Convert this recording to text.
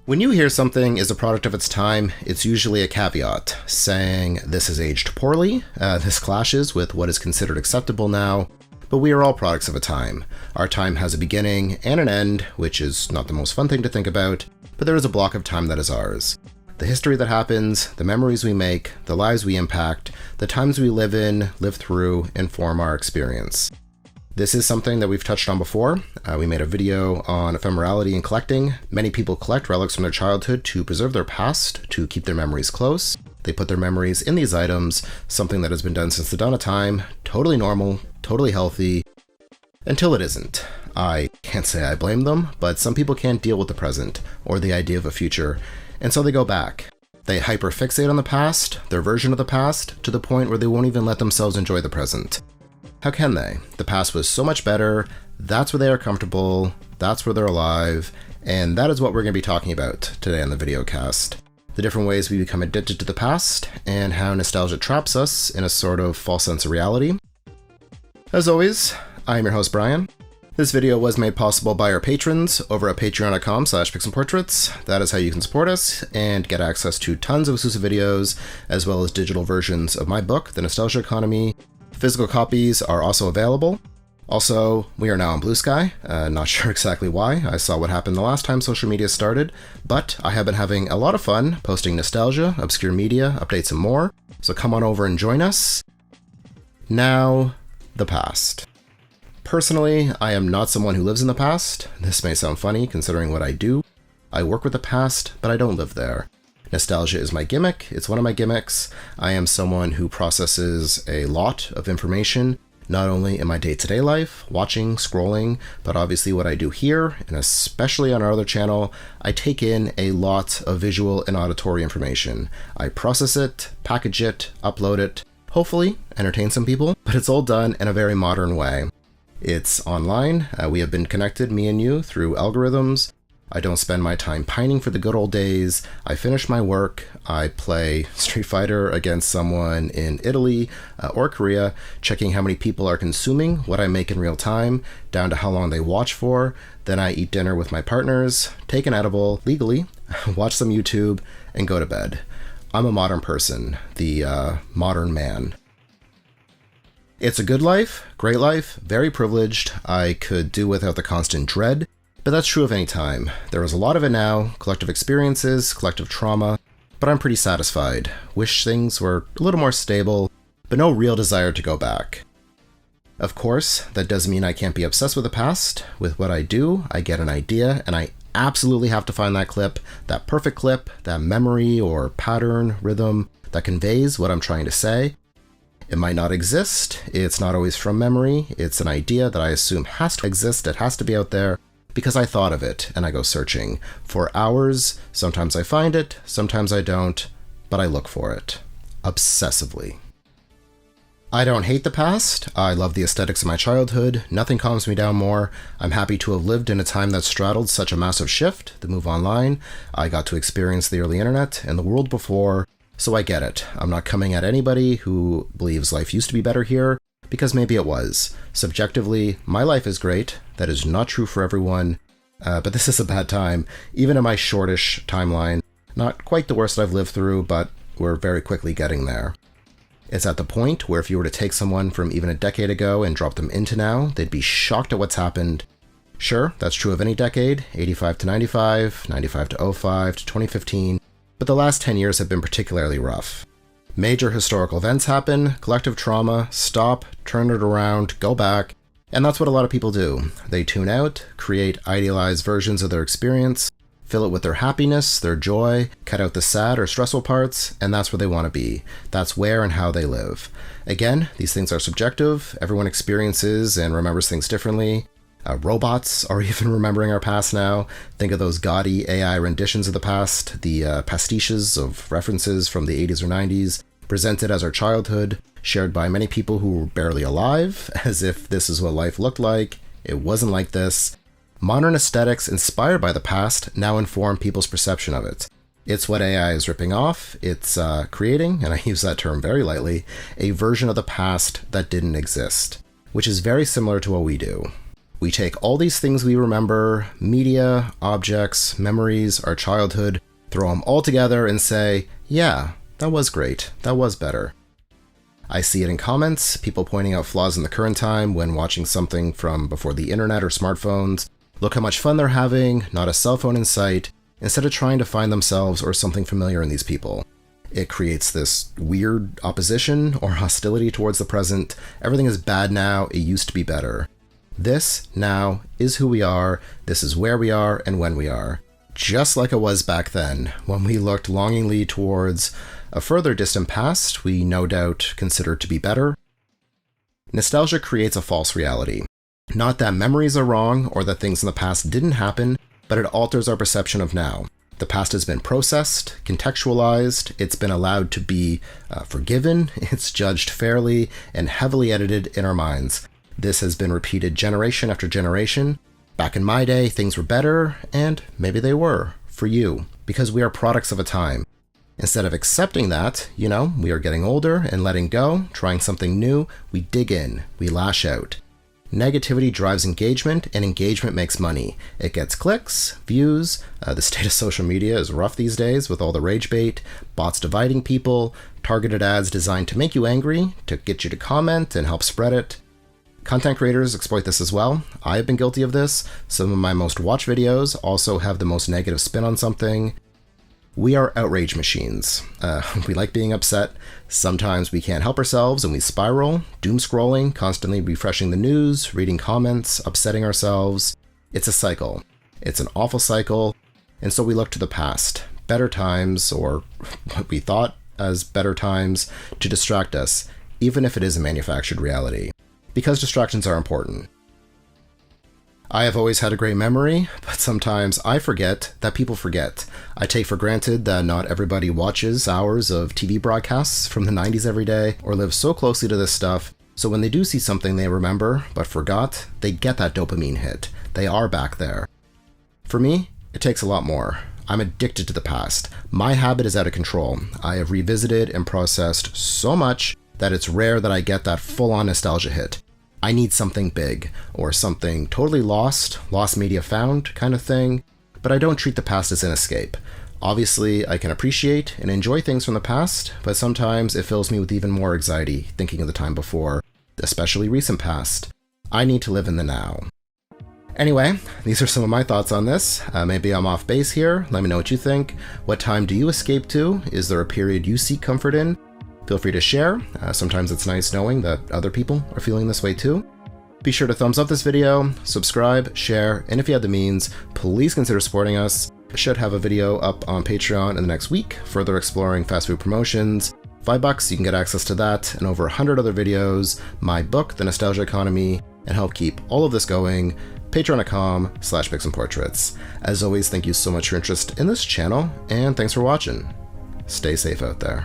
When you hear something is a product of its time, it's usually a caveat, saying this has aged poorly, this clashes with what is considered acceptable now, but we are all products of a time. Our time has a beginning and an end, which is not the most fun thing to think about, but there is a block of time that is ours. The history that happens, the memories we make, the lives we impact, the times we live in, live through, inform our experience. This is something that we've touched on before. We made a video on ephemerality and collecting. Many people collect relics from their childhood to preserve their past, to keep their memories close. They put their memories in these items, something that has been done since the dawn of time, totally normal, totally healthy, until it isn't. I can't say I blame them, but some people can't deal with the present, or the idea of a future, and so they go back. They hyperfixate on the past, their version of the past, to the point where they won't even let themselves enjoy the present. How can they? The past was so much better, that's where they are comfortable, that's where they're alive, and that is what we're going to be talking about today on the videocast. The different ways we become addicted to the past, and how nostalgia traps us in a sort of false sense of reality. As always, I am your host Brian. This video was made possible by our patrons over at patreon.com/pixelportraits. That is how you can support us and get access to tons of exclusive videos, as well as digital versions of my book, The Nostalgia Economy. Physical copies are also available. Also, we are now on Blue Sky. Not sure exactly why. I saw what happened the last time social media started, but I have been having a lot of fun posting nostalgia, obscure media, updates, and more. So come on over and join us. Now, the past. Personally, I am not someone who lives in the past. This may sound funny considering what I do. I work with the past, but I don't live there. Nostalgia is my gimmick, it's one of my gimmicks. I am someone who processes a lot of information, not only in my day-to-day life, watching, scrolling, but obviously what I do here, and especially on our other channel, I take in a lot of visual and auditory information. I process it, package it, upload it, hopefully entertain some people, but it's all done in a very modern way. It's online, we have been connected, me and you, through algorithms. I don't spend my time pining for the good old days. I finish my work, I play Street Fighter against someone in Italy or Korea, checking how many people are consuming what I make in real time, down to how long they watch for. Then I eat dinner with my partners, take an edible, legally, watch some YouTube, and go to bed. I'm a modern person, the modern man. It's a good life, great life, very privileged. I could do without the constant dread. But that's true of any time. There is a lot of it now, collective experiences, collective trauma, but I'm pretty satisfied. Wish things were a little more stable, but no real desire to go back. Of course, that doesn't mean I can't be obsessed with the past. With what I do, I get an idea, and I absolutely have to find that clip, that perfect clip, that memory or pattern, rhythm, that conveys what I'm trying to say. It might not exist, it's not always from memory, it's an idea that I assume has to exist, it has to be out there, because I thought of it, and I go searching for hours. Sometimes I find it, sometimes I don't, but I look for it. Obsessively. I don't hate the past. I love the aesthetics of my childhood. Nothing calms me down more. I'm happy to have lived in a time that straddled such a massive shift, the move online. I got to experience the early internet and the world before, so I get it. I'm not coming at anybody who believes life used to be better here, because maybe it was. Subjectively, my life is great. That is not true for everyone, but this is a bad time, even in my shortish timeline. Not quite the worst I've lived through, but we're very quickly getting there. It's at the point where if you were to take someone from even a decade ago and drop them into now, they'd be shocked at what's happened. Sure, that's true of any decade, 85 to 95, 95 to 05 to 2015, but the last 10 years have been particularly rough. Major historical events happen, collective trauma, stop, turn it around, go back, and that's what a lot of people do. They tune out, create idealized versions of their experience, fill it with their happiness, their joy, cut out the sad or stressful parts, and that's where they want to be. That's where and how they live. Again, these things are subjective. Everyone experiences and remembers things differently. Robots are even remembering our past now. Think of those gaudy AI renditions of the past, the pastiches of references from the 80s or 90s, presented as our childhood, shared by many people who were barely alive, as if this is what life looked like. It wasn't like this. Modern aesthetics inspired by the past now inform people's perception of it. It's what AI is ripping off. It's creating, and I use that term very lightly, a version of the past that didn't exist, which is very similar to what we do. We take all these things we remember, media, objects, memories, our childhood, throw them all together and say, yeah, that was great, that was better. I see it in comments, people pointing out flaws in the current time when watching something from before the internet or smartphones. Look how much fun they're having, not a cell phone in sight, instead of trying to find themselves or something familiar in these people. It creates this weird opposition or hostility towards the present. Everything is bad now, it used to be better. This, now, is who we are, this is where we are and when we are. Just like it was back then, when we looked longingly towards a further distant past we no doubt considered to be better. Nostalgia creates a false reality. Not that memories are wrong or that things in the past didn't happen, but it alters our perception of now. The past has been processed, contextualized, it's been allowed to be forgiven, it's judged fairly, and heavily edited in our minds. This has been repeated generation after generation. Back in my day, things were better, and maybe they were, for you, because we are products of a time. Instead of accepting that, we are getting older and letting go, trying something new, we dig in, we lash out. Negativity drives engagement, and engagement makes money. It gets clicks, views. The state of social media is rough these days with all the rage bait, bots dividing people, targeted ads designed to make you angry, to get you to comment and help spread it. Content creators exploit this as well. I have been guilty of this. Some of my most watched videos also have the most negative spin on something. We are outrage machines. We like being upset. Sometimes we can't help ourselves and we spiral, doom scrolling, constantly refreshing the news, reading comments, upsetting ourselves. It's a cycle. It's an awful cycle. And so we look to the past, better times, or what we thought as better times, to distract us, even if it is a manufactured reality. Because distractions are important. I have always had a great memory, but sometimes I forget that people forget. I take for granted that not everybody watches hours of TV broadcasts from the 90s every day, or lives so closely to this stuff, so when they do see something they remember but forgot, they get that dopamine hit. They are back there. For me, it takes a lot more. I'm addicted to the past. My habit is out of control. I have revisited and processed so much that it's rare that I get that full-on nostalgia hit. I need something big, or something totally lost media found kind of thing, but I don't treat the past as an escape. Obviously, I can appreciate and enjoy things from the past, but sometimes it fills me with even more anxiety thinking of the time before, especially recent past. I need to live in the now. Anyway, these are some of my thoughts on this. Maybe I'm off base here. Let me know what you think. What time do you escape to? Is there a period you seek comfort in? Feel free to share. Sometimes it's nice knowing that other people are feeling this way too. Be sure to thumbs up this video, subscribe, share, and if you have the means, please consider supporting us. I should have a video up on Patreon in the next week, further exploring fast food promotions. $5, you can get access to that and over 100 other videos, my book, The Nostalgia Economy, and help keep all of this going. Patreon.com/PixandPortraits. As always, thank you so much for your interest in this channel, and thanks for watching. Stay safe out there.